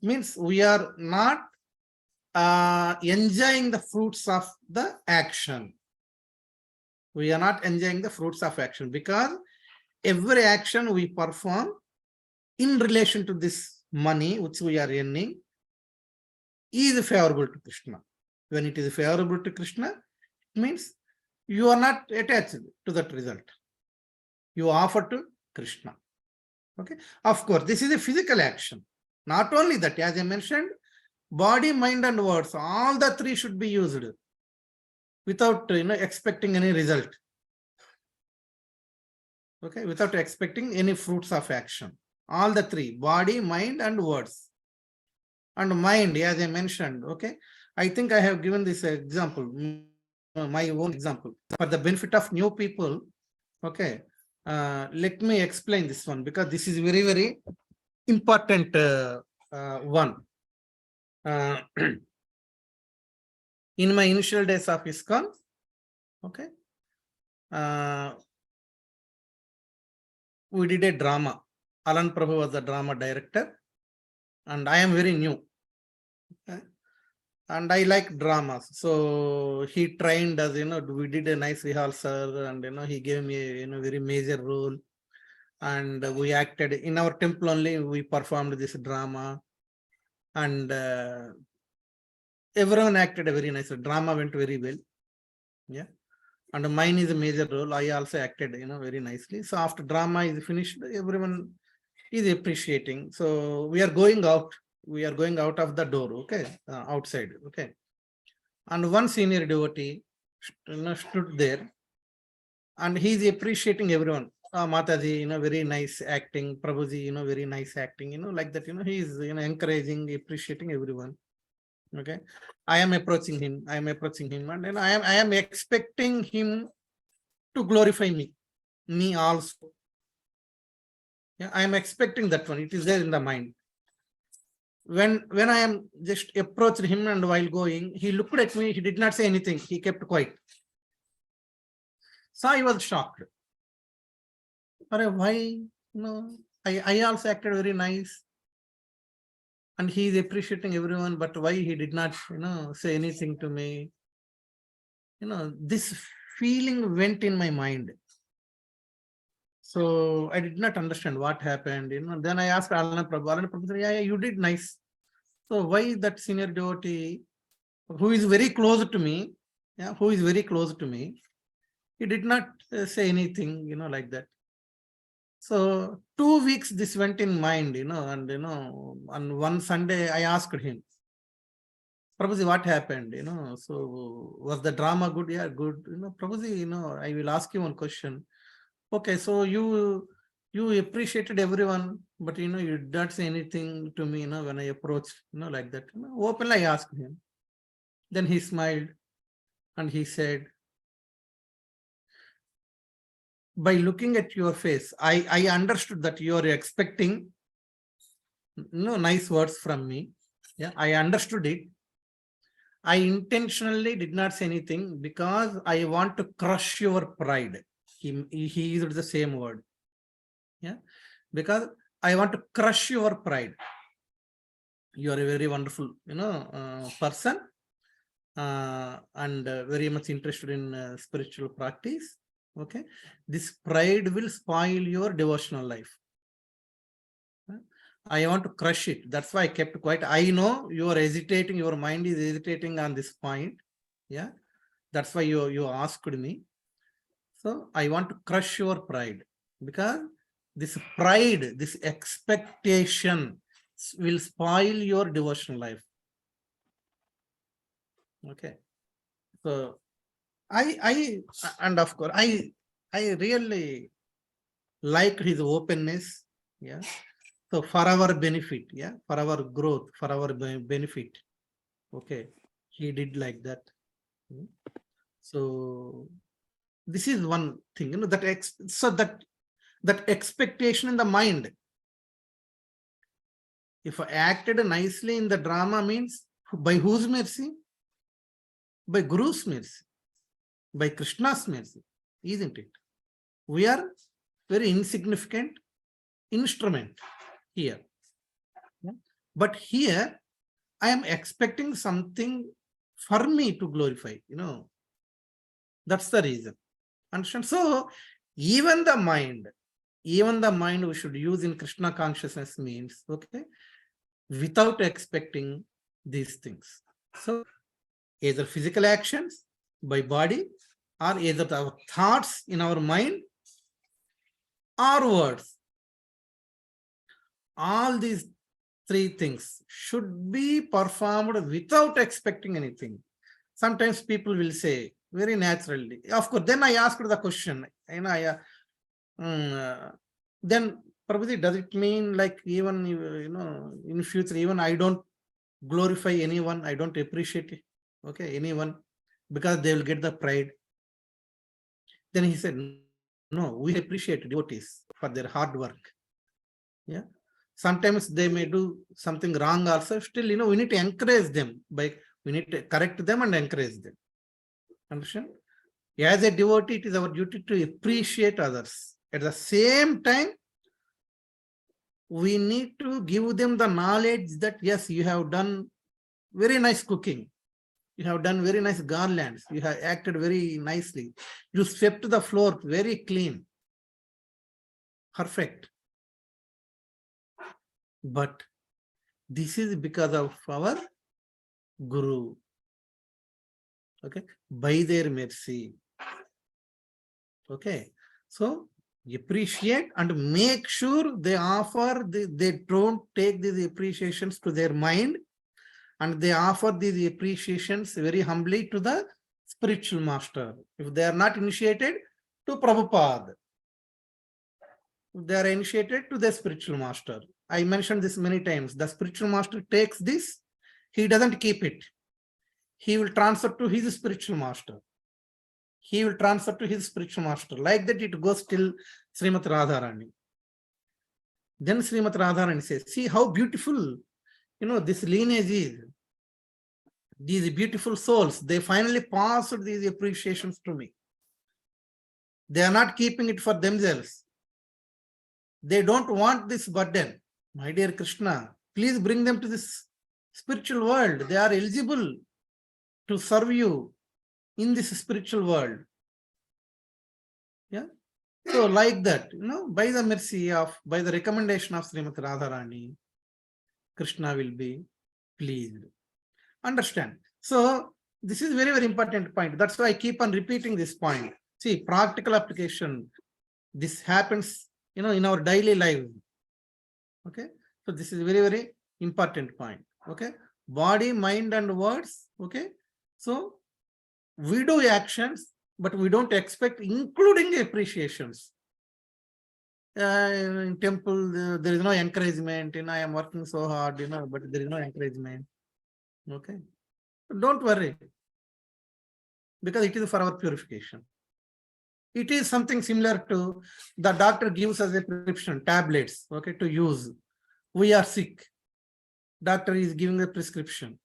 means we are not enjoying the fruits of the action. We are not enjoying the fruits of action because every action we perform in relation to this money which we are earning is favorable to Krishna. When it is favorable to Krishna, it means you are not attached to that result. You offer to Krishna. Okay. Of course, this is a physical action. Not only that, as I mentioned, body, mind, and words, all the three should be used without expecting any result. Okay, without expecting any fruits of action. All the three, body, mind, and words. And mind, as I mentioned, okay, I think I have given this example, my own example, for the benefit of new people. Okay, let me explain this one, because this is very, very important one. In my initial days of ISKCON, okay, we did a drama. Alan Prabhu was the drama director, and I am very new. Okay? And I like dramas. So he trained us, we did a nice rehearsal, and he gave me a very major role. And we acted in our temple only, we performed this drama. And everyone acted very nice. The drama went very well. Yeah. And mine is a major role. I also acted, very nicely. So after drama is finished, everyone is appreciating. So we are going out. We are going out of the door, okay, outside, okay. And one senior devotee, stood there, and he is appreciating everyone. Mataji, very nice acting. Prabhuji, very nice acting. Like that. He is, encouraging, appreciating everyone. Okay, I am approaching him, and I am expecting him to glorify me also. Yeah, I am expecting that one. It is there in the mind. When I am just approached him, and while going, he looked at me. He did not say anything. He kept quiet. So I was shocked. Why? I also acted very nice. And he is appreciating everyone, but why he did not, say anything to me? This feeling went in my mind. So I did not understand what happened. Then I asked Alana Prabhu, said, yeah, you did nice. So why that senior devotee, who is very close to me, he did not say anything, like that. So 2 weeks this went in mind, and on one Sunday I asked him, Prabhuji, what happened? So was the drama good? Yeah, good. Prabhuji, I will ask you one question. Okay, so you appreciated everyone, but you did not say anything to me, when I approached, like that. Openly I asked him. Then he smiled and he said, by looking at your face, I understood that you are expecting nice words from me. Yeah, I understood it. I intentionally did not say anything because I want to crush your pride. He used the same word. Yeah, because I want to crush your pride. You are a very wonderful, person, and very much interested in spiritual practice. Okay, this pride will spoil your devotional life. I want to crush it. That's why I kept quiet. I know you are hesitating. Your mind is hesitating on this point. Yeah, that's why you asked me. So I want to crush your pride, because this pride, this expectation will spoil your devotional life. Okay. So and of course, I really liked his openness. Yeah. So for our benefit, yeah, for our growth, for our benefit. Okay. He did like that. So this is one thing, that that expectation in the mind. If I acted nicely in the drama, means by whose mercy? By Guru's mercy, by Krishna's mercy, isn't it? We are very insignificant instrument here. Yeah? But here, I am expecting something for me to glorify, That's the reason. Understand? So even the mind we should use in Krishna consciousness means, okay, without expecting these things. So either physical actions by body, or either our thoughts in our mind, or words. All these three things should be performed without expecting anything. Sometimes people will say very naturally, of course, then I asked the question, then Prabhuji, does it mean like even, in future, even I don't glorify anyone, I don't appreciate, anyone, because they will get the pride? Then he said, no, we appreciate devotees for their hard work. Yeah. Sometimes they may do something wrong also. Still, we need to encourage them. We need to correct them and encourage them. Understand? As a devotee, it is our duty to appreciate others. At the same time, we need to give them the knowledge that, yes, you have done very nice cooking. You have done very nice garlands. You have acted very nicely. You swept the floor very clean. Perfect. But this is because of our Guru. Okay. By their mercy. Okay. So appreciate and make sure they offer, they don't take these appreciations to their mind, and they offer these appreciations very humbly to the spiritual master. If they are not initiated, to Prabhupada. If they are initiated, to the spiritual master. I mentioned this many times. The spiritual master takes this, he doesn't keep it. He will transfer to his spiritual master. He will transfer to his spiritual master. Like that, it goes till Srimati Radharani. Then Srimati Radharani says, see how beautiful, this lineage is. These beautiful souls, they finally passed these appreciations to me. They are not keeping it for themselves. They don't want this burden. My dear Krishna, please bring them to this spiritual world. They are eligible to serve you in this spiritual world. Yeah. So like that, by the mercy of, by the recommendation of Srimati Radharani, Krishna will be pleased. Understand? So this is very, very important point. That's why I keep on repeating this point. See, practical application. This happens, in our daily life. Okay. So this is very, very important point. Okay. Body, mind, and words. Okay. So we do actions, but we don't expect, including appreciations. In temple, there is no encouragement. I am working so hard, but there is no encouragement. Okay. Don't worry, because it is for our purification. It is something similar to the doctor gives us a prescription, tablets, okay, to use. We are sick. Doctor is giving a prescription.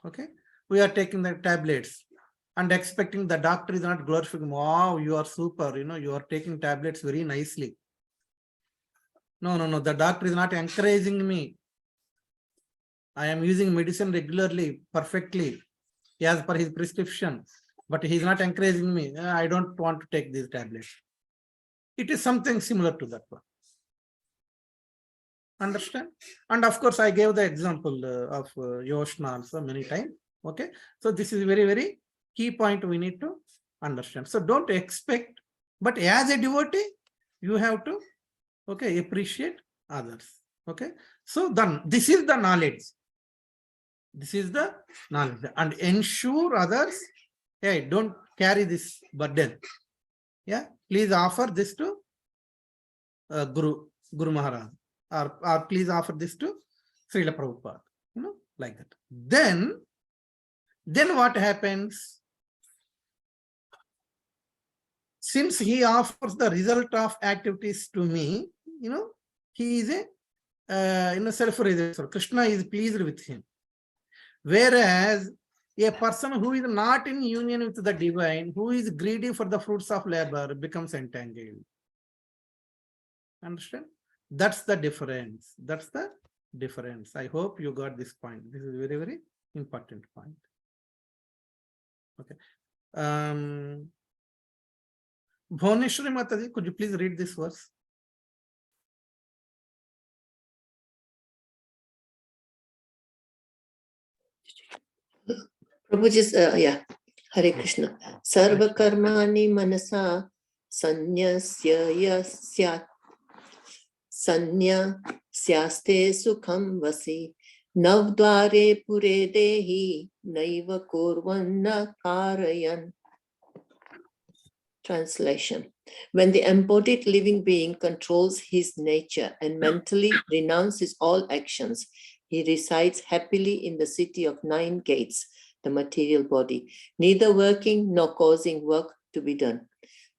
Okay. We are taking the tablets and expecting the doctor is not glorifying. Wow, you are super, you are taking tablets very nicely. No. The doctor is not encouraging me. I am using medicine regularly, perfectly, as per his prescription, but he is not encouraging me. I don't want to take these tablets. It is something similar to that one. Understand? And of course, I gave the example of Yoshna also many times. Okay. So this is very, very key point we need to understand. So don't expect, but as a devotee, you have to, okay, appreciate others. Okay. So then this is the knowledge. This is the knowledge, and ensure others, hey, don't carry this burden. Yeah, please offer this to Guru Maharaj, or please offer this to Srila Prabhupada, like that. Then what happens? Since he offers the result of activities to me, he is a self-realized. Krishna is pleased with him. Whereas a person who is not in union with the divine, who is greedy for the fruits of labor, becomes entangled. Understand? That's the difference. That's the difference. I hope you got this point. This is very, very important point. Okay. Bhoneshwari Mataji, could you please read this verse? Prabhuji, yeah, Hare Krishna. Sarva karmani manasa sanyasya yasya sanya syaste sukham vasi navdvare pure dehi naiva kurvanna karayan. Translation. When the embodied living being controls his nature and mentally renounces all actions, he resides happily in the city of 9 gates, the material body, neither working nor causing work to be done.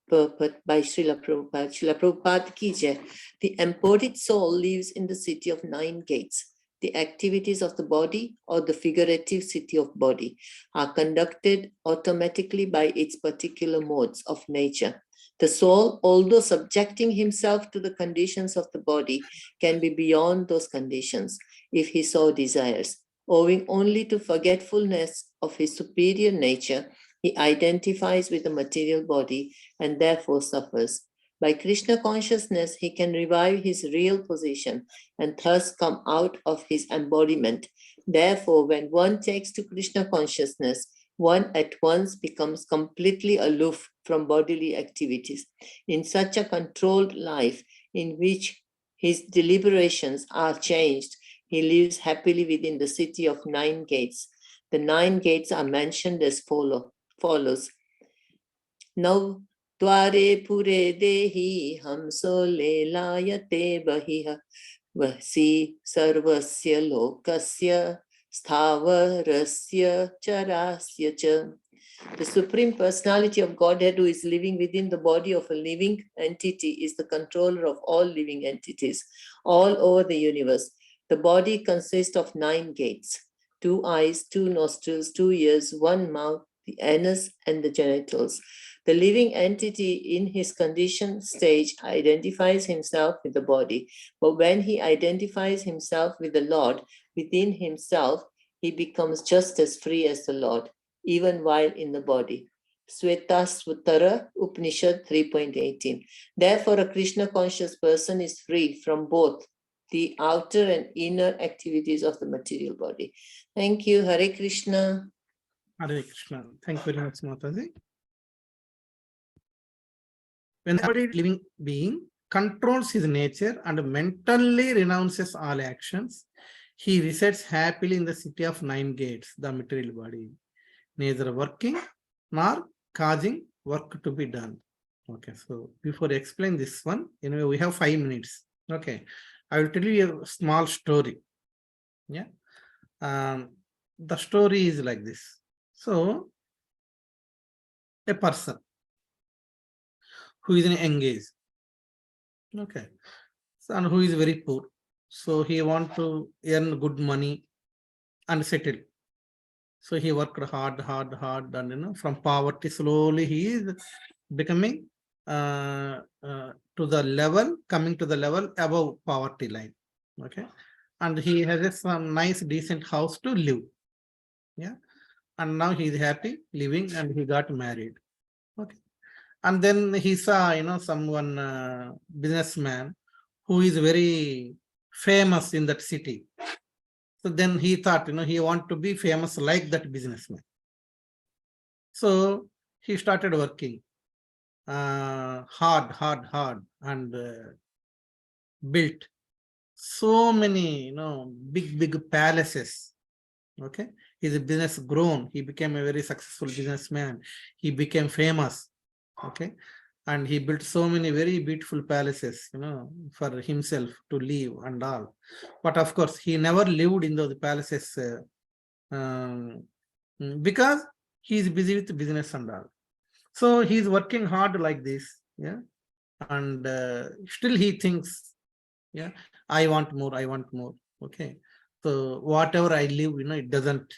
Purport by Srila Prabhupada. Srila Prabhupada ki jai. The embodied soul lives in the city of 9 gates. The activities of the body or the figurative city of body are conducted automatically by its particular modes of nature. The soul, although subjecting himself to the conditions of the body, can be beyond those conditions if he so desires. Owing only to forgetfulness of his superior nature, he identifies with the material body and therefore suffers. By Krishna consciousness, he can revive his real position and thus come out of his embodiment. Therefore, when one takes to Krishna consciousness, one at once becomes completely aloof from bodily activities. In such a controlled life, in which his deliberations are changed, he lives happily within the city of 9 gates. The 9 gates are mentioned as follows. Now, Dware pure dehi hamso lelayate bahiha vasi sarvasya lokasya sthavarasya charasya cha. The Supreme Personality of Godhead, who is living within the body of a living entity, is the controller of all living entities all over the universe. The body consists of 9 gates: 2 eyes, 2 nostrils, 2 ears, 1 mouth, the anus, and the genitals. The living entity in his conditioned stage identifies himself with the body, but when he identifies himself with the Lord within himself, he becomes just as free as the Lord, even while in the body. Svetasvatara Upanishad 3.18. Therefore, a Krishna conscious person is free from both the outer and inner activities of the material body. Thank you. Hare Krishna. Hare Krishna. Thank you very much, Mataji. When the living being controls his nature and mentally renounces all actions, he resides happily in the city of 9 gates, the material body, neither working nor causing work to be done. Okay, so before I explain this one, we have 5 minutes. Okay, I will tell you a small story. Yeah, the story is like this. So, a person who is engaged, okay, and who is very poor, so he want to earn good money and settle. So he worked hard, and from poverty slowly he is becoming to the level, coming to the level above poverty line. Okay, and he has some nice decent house to live. Yeah, and now he is happy living and he got married. Okay, and then he saw someone businessman who is very famous in that city. So then he thought, he want to be famous like that businessman. So he started working hard, and built so many, big palaces. Okay, his business grown. He became a very successful businessman. He became famous. Okay, and he built so many very beautiful palaces, for himself to live and all. But of course, he never lived in those palaces because he is busy with business and all. So he is working hard like this, yeah, and still he thinks, yeah, I want more. Okay, so whatever I live, it doesn't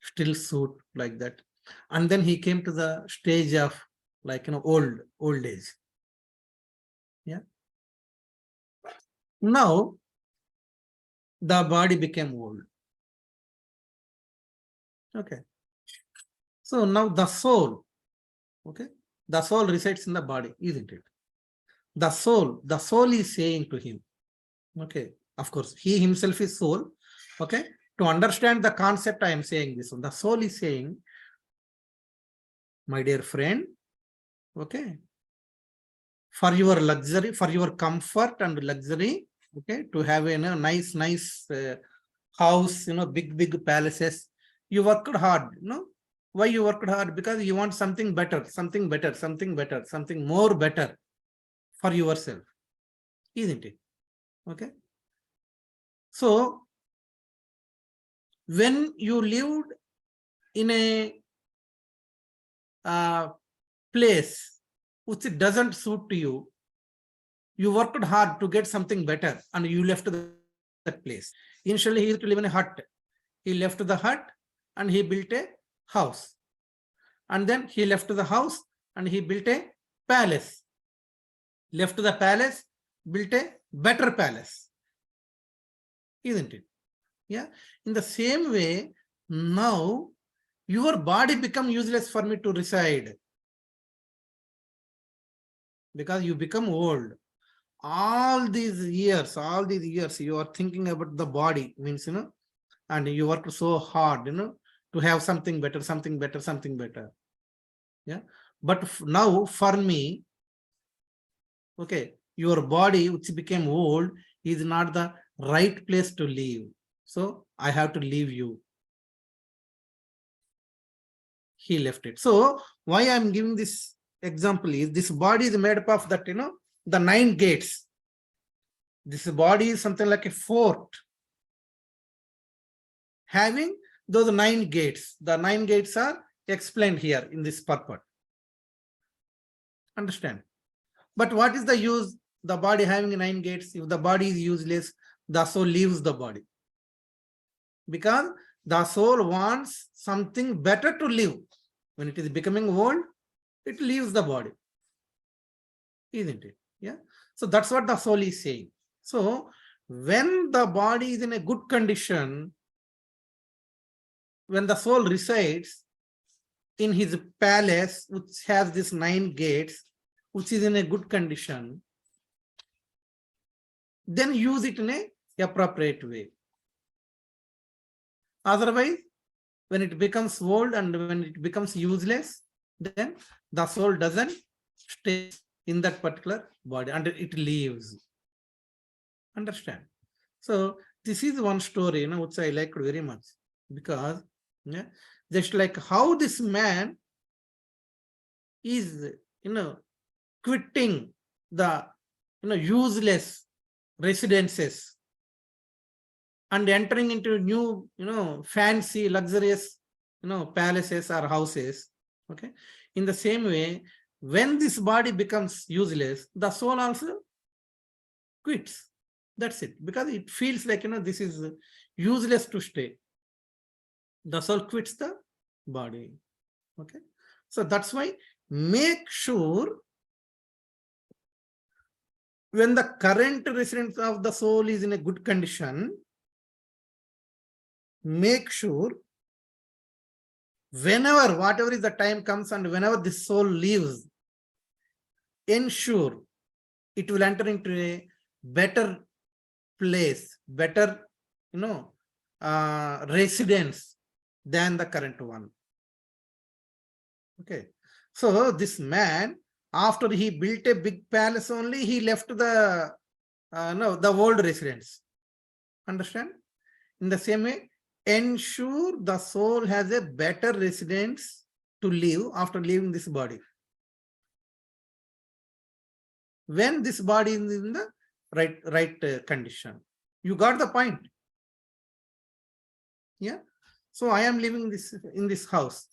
still suit like that. And then he came to the stage of old age. Yeah. Now the body became old. Okay. So now the soul, okay, the soul resides in the body, isn't it? The soul is saying to him, okay, of course, he himself is soul. Okay, to understand the concept, I am saying this one. The soul is saying, my dear friend, okay, for your luxury, for your comfort and luxury, okay, to have a nice house, big palaces, you worked hard, Why you worked hard? Because you want something better, something more better for yourself, isn't it? Okay. So when you lived in a place which doesn't suit to you, you worked hard to get something better and you left that place. Initially, he used to live in a hut. He left the hut and he built a house. And then he left the house and he built a palace. Left the palace, built a better palace. Isn't it? Yeah. In the same way, now your body become useless for me to reside. Because you become old. All these years, you are thinking about the body, means, and you work so hard, to have something better. Yeah. But now for me, okay, your body, which became old, is not the right place to live. So I have to leave you. He left it. So why I'm giving this example is this body is made up of that, the 9 gates. This body is something like a fort having those 9 gates. The 9 gates are explained here in this purport. Understand? But what is the use? The body having 9 gates. If the body is useless, the soul leaves the body. Because the soul wants something better to live. When it is becoming old, it leaves the body. Isn't it? Yeah. So that's what the soul is saying. So when the body is in a good condition, when the soul resides in his palace, which has these 9 gates, which is in a good condition, then use it in a appropriate way. Otherwise, when it becomes old and when it becomes useless, then the soul doesn't stay in that particular body and it leaves. Understand? So this is one story, which I liked very much, because just like how this man is, quitting the, useless residences and entering into new, fancy, luxurious, palaces or houses. Okay. In the same way, when this body becomes useless, the soul also quits. That's it. Because it feels like, this is useless to stay. The soul quits the body. Okay. So that's why make sure when the current residence of the soul is in a good condition, make sure whenever, whatever is the time comes and whenever this soul leaves, ensure it will enter into a better place, better, residence than the current one. Okay. So this man, after he built a big palace only, he left the old residence. Understand? In the same way, ensure the soul has a better residence to live after leaving this body. When this body is in the right condition. You got the point? Yeah. So I am living in this house.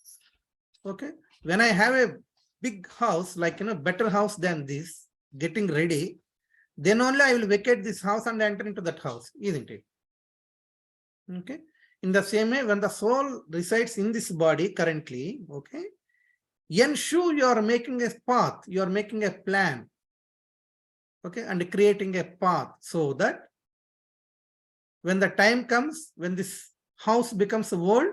Okay. When I have a big house, like, better house than this, getting ready, then only I will vacate this house and enter into that house, isn't it? Okay. In the same way, when the soul resides in this body currently, okay, ensure you are making a path, you are making a plan, okay, and creating a path so that when the time comes, when this house becomes old,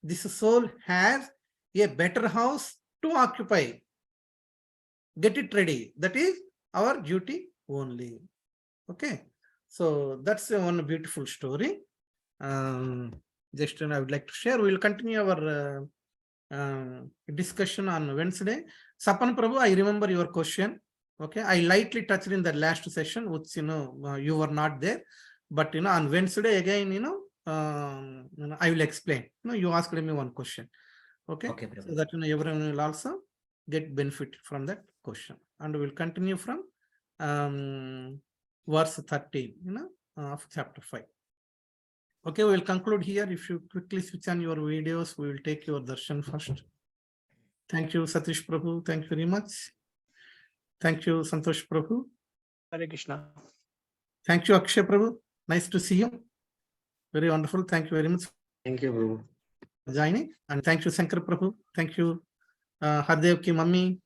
this soul has a better house to occupy. Get it ready. That is our duty only. Okay. So that's one beautiful story. Just I would like to share. We will continue our discussion on Wednesday. Sapan Prabhu, I remember your question. Okay, I lightly touched in the last session, which you were not there, but on Wednesday again, I will explain. You asked me one question. Okay, Okay, so Prabhu. that everyone will also get benefit from that question, and we will continue from verse 13, of chapter 5. Okay, we will conclude here. If you quickly switch on your videos, we will take your darshan first. Thank you, Satish Prabhu. Thank you very much. Thank you, Santosh Prabhu. Hare Krishna. Thank you, Akshay Prabhu. Nice to see you. Very wonderful. Thank you very much Thank you, Prabhu. for joining. And thank you, Shankar Prabhu. Thank you, Hardev ki mummy.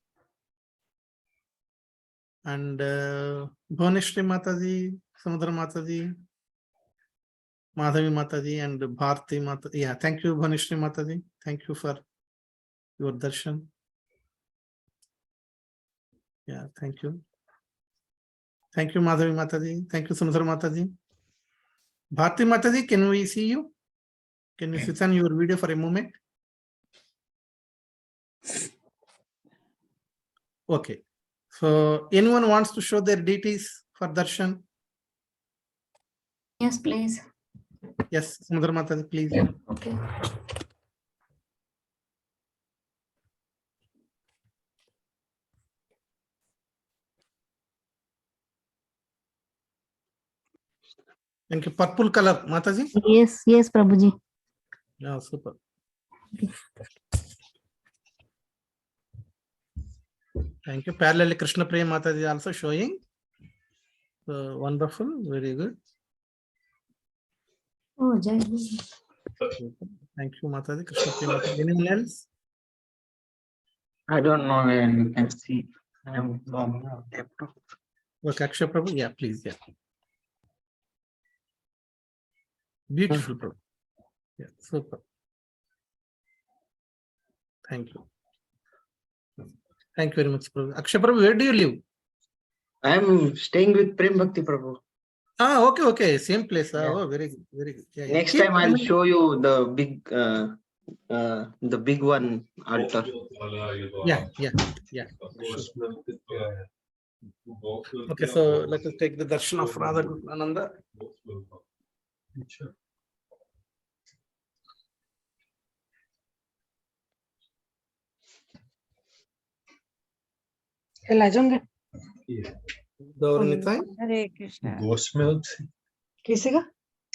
And Bhuneshwari Mataji, Samudra Mataji, Madhavi Mataji, and Bharti Mataji. Yeah, thank you, Bhuneshwari Mataji. Thank you for your darshan. Yeah, thank you. Thank you, Madhavi Mataji. Thank you, Samudra Mataji. Bharti Mataji, can we see you? Can you switch on your video for a moment? Okay. So anyone wants to show their deities for darshan? Yes, please. Yes, Samudra Mataji, please. Okay. Thank you. Purple color, Mataji. Yes, Prabhuji. Yeah, super. Thank you. Parallelly, Krishna Priya Mataji also showing. So wonderful, very good. Oh, Jai. Thank you, Mataji. Krishna Priya Mataji. Anyone else? I don't know where you can see. I'm logging out. Okay, Akshay Prabhu. Yeah, please. Yeah. Beautiful, Prabhu. Yeah, super. Thank you. Thank you very much, Prabhu. Akshay Prabhu, where do you live? I'm staying with Prem Bhakti Prabhu. Ah, okay. Same place. Yeah. Oh, very good, very good. Yeah, Next Keep time I'll coming. show you the big one altar. Yeah. Sure. Okay, so let us take the darshan of Radha Ananda. La जाऊंगे Gauranitai. Hare Krishna. गोश्त में होती किसी का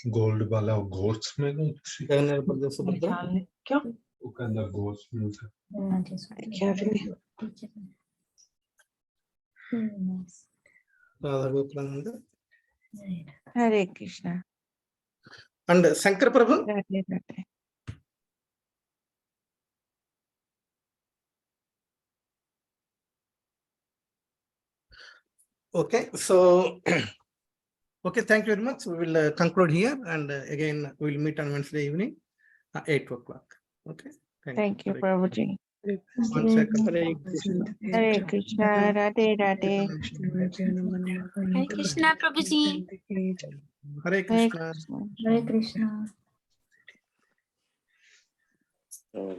gold वाला गोश्त में होती Jagannath Pradesh Subhadra. ख्याल नहीं क्यों वो कहना गोश्त में होती क्या भी नहीं Radha Gokulananda. Hare Krishna. And Shankar Prabhu. Radhe Radhe. Okay, so okay, thank you very much. We will conclude here, and again we will meet on Wednesday evening at 8 o'clock. Okay, Thank you, Prabhuji. One second. Hare Krishna. Radhe Radhe. Hare Krishna, Prabhuji. Hare Hare Krishna. Krishna. Hare Krishna. Oh,